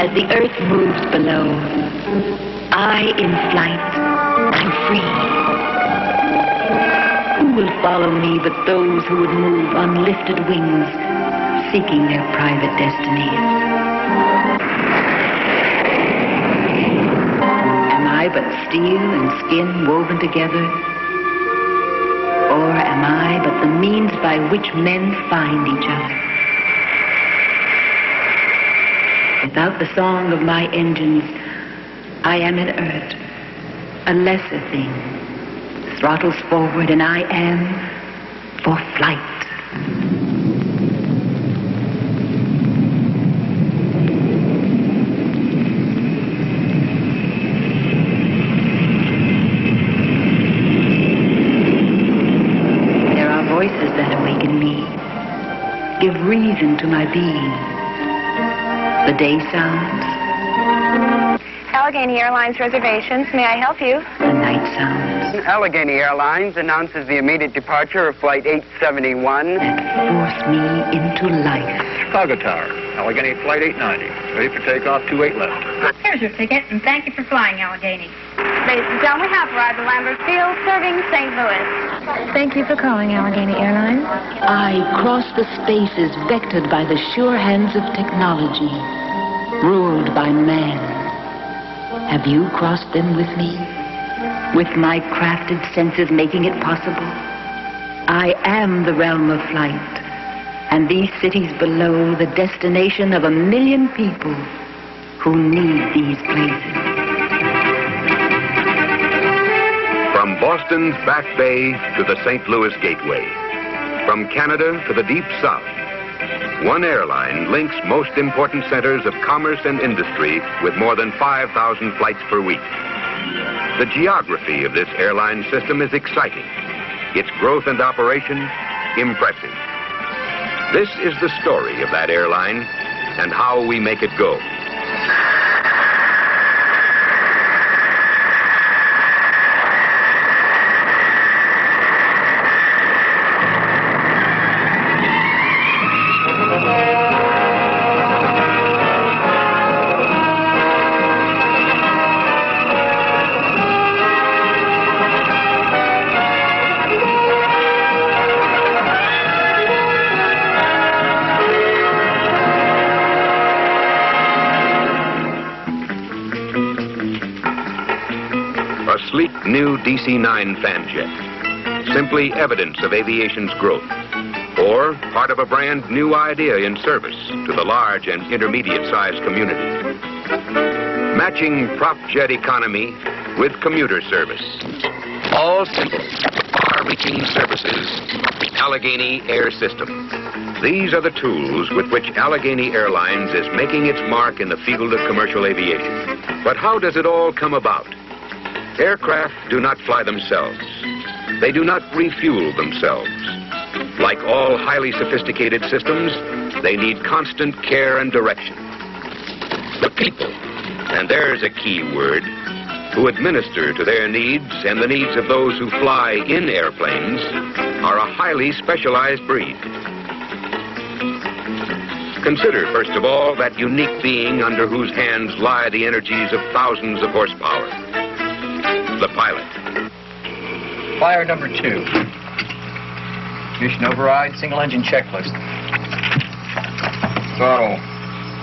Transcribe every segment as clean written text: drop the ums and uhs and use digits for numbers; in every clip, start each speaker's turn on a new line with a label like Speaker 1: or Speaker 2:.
Speaker 1: As the earth moves below, I in flight, I'm free. Who will follow me but those who would move on lifted wings, seeking their private destinies? Am I but steel and skin woven together? Or am I but the means by which men find each other? Without the song of my engines, I am inert, a lesser thing. Throttles forward and I am for flight. There are voices that awaken me, give reason to my being. The day sounds.
Speaker 2: Allegheny Airlines reservations. May I help you?
Speaker 1: The night sounds.
Speaker 3: Allegheny Airlines announces the immediate departure of Flight 871.
Speaker 1: That force me into life.
Speaker 4: Chicago Tower, Allegheny Flight 890. Ready for takeoff, 28 left.
Speaker 5: Here's your ticket, and thank you for flying, Allegheny.
Speaker 2: Ladies and gentlemen, we have arrived at Lambert Field, serving St. Louis.
Speaker 5: Thank you for calling Allegheny Airlines.
Speaker 1: I cross the spaces vectored by the sure hands of technology, ruled by man. Have you crossed them with me? With my crafted senses making it possible? I am the realm of flight, and these cities below the destination of 1 million people who need these places.
Speaker 6: From Boston's Back Bay to the St. Louis Gateway, from Canada to the Deep South, one airline links most important centers of commerce and industry with more than 5,000 flights per week. The geography of this airline system is exciting. Its growth and operation, impressive. This is the story of that airline and how we make it go. A sleek new DC-9 fanjet, simply evidence of aviation's growth, or part of a brand new idea in service to the large and intermediate-sized community. Matching prop jet economy with commuter service. All simple, far-reaching services. Allegheny Air System. These are the tools with which Allegheny Airlines is making its mark in the field of commercial aviation. But how does it all come about? Aircraft do not fly themselves. They do not refuel themselves. Like all highly sophisticated systems, they need constant care and direction. The people, and there's a key word, who administer to their needs and the needs of those who fly in airplanes, are a highly specialized breed. Consider, first of all, that unique being under whose hands lie the energies of thousands of horsepower. The pilot.
Speaker 4: Flyer number 2. Mission override, single engine checklist. Throttle.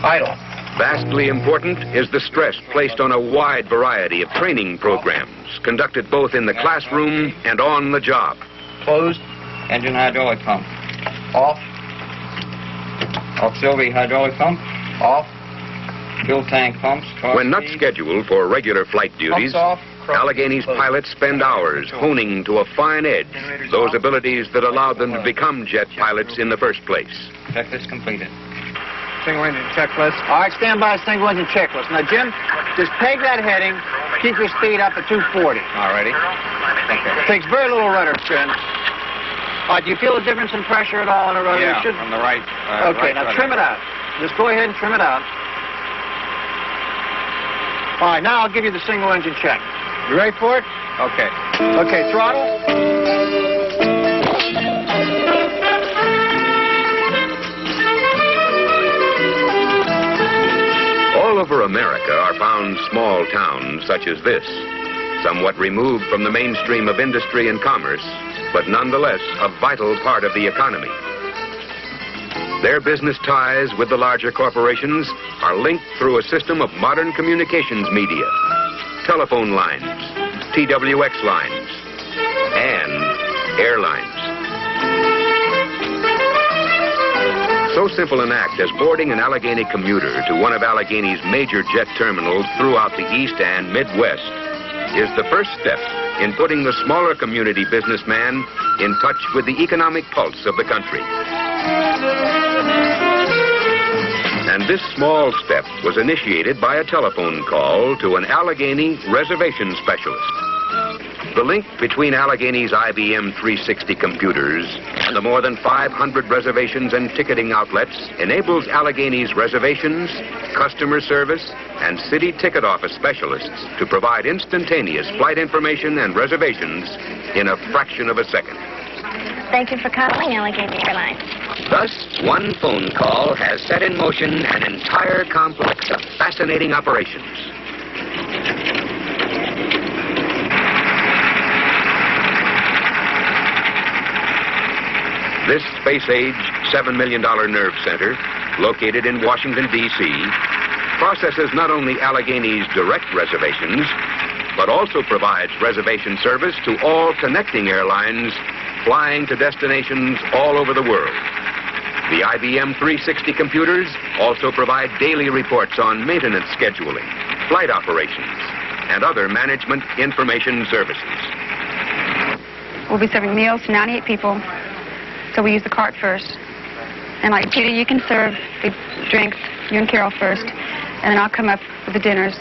Speaker 4: Idle.
Speaker 6: Vastly important is the stress placed on a wide variety of training programs conducted both in the classroom and on the job.
Speaker 4: Closed. Engine hydraulic pump. Off. Auxiliary hydraulic pump. Off. Fuel tank pumps.
Speaker 6: When not scheduled for regular flight duties, Allegheny's pilots spend hours honing to a fine edge those abilities that allowed them to become jet pilots in the first place.
Speaker 4: Checklist completed.
Speaker 7: Single engine checklist. All right, stand by single engine checklist. Now, Jim, just peg that heading. Keep your speed up at 240.
Speaker 4: All righty. Okay.
Speaker 7: Takes very little rudder trim. Do you feel a difference in pressure at all on a rudder?
Speaker 4: Yeah, from the right.
Speaker 7: Okay,
Speaker 4: right
Speaker 7: now trim it out. Just go ahead and trim it out. All right, now I'll give you the single engine check. You ready for it?
Speaker 4: Okay.
Speaker 7: Okay, throttle.
Speaker 6: All All over America are found small towns such as this, somewhat removed from the mainstream of industry and commerce, but nonetheless a vital part of the economy. Their business ties with the larger corporations are linked through a system of modern communications media, telephone lines, TWX lines, and airlines. So simple an act as boarding an Allegheny commuter to one of Allegheny's major jet terminals throughout the East and Midwest is the first step in putting the smaller community businessman in touch with the economic pulse of the country. And this small step was initiated by a telephone call to an Allegheny reservation specialist. The link between Allegheny's IBM 360 computers and the more than 500 reservations and ticketing outlets enables Allegheny's reservations, customer service, and city ticket office specialists to provide instantaneous flight information and reservations in a fraction of a second.
Speaker 5: Thank you for calling Allegheny Airlines.
Speaker 6: Thus, one phone call has set in motion an entire complex of fascinating operations. This space-age, $7 million nerve center, located in Washington, D.C., processes not only Allegheny's direct reservations, but also provides reservation service to all connecting airlines flying to destinations all over the world. The IBM 360 computers also provide daily reports on maintenance scheduling, flight operations, and other management information services.
Speaker 2: We'll be serving meals to 98 people, so we use the cart first. And like Peter, you can serve the drinks, you and Carol first, and then I'll come up with the dinners.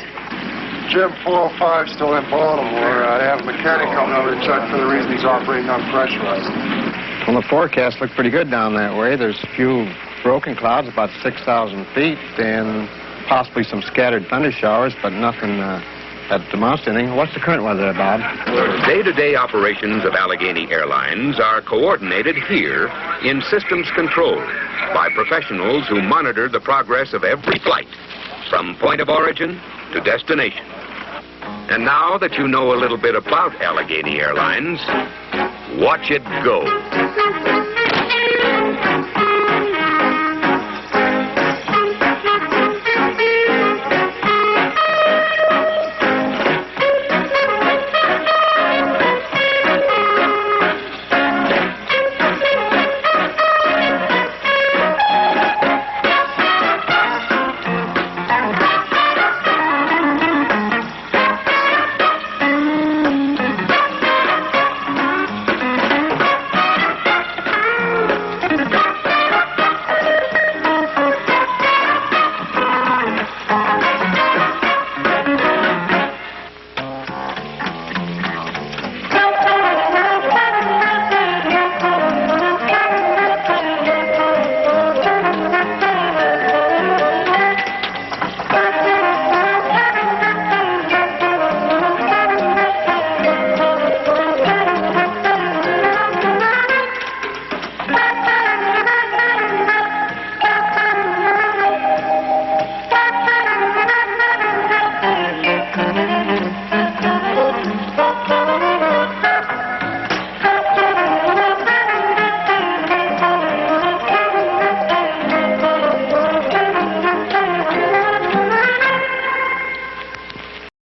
Speaker 8: Jim 405 still in Baltimore. I have a mechanic coming over to check for the reason he's operating unpressurized.
Speaker 7: Well, the forecast looked pretty good down that way. There's a few broken clouds, about 6,000 feet, and possibly some scattered thunder showers, but nothing that amounts to anything. What's the current weather, Bob?
Speaker 6: Day-to-day operations of Allegheny Airlines are coordinated here in systems control by professionals who monitor the progress of every flight from point of origin to destination. And now that you know a little bit about Allegheny Airlines, watch it go.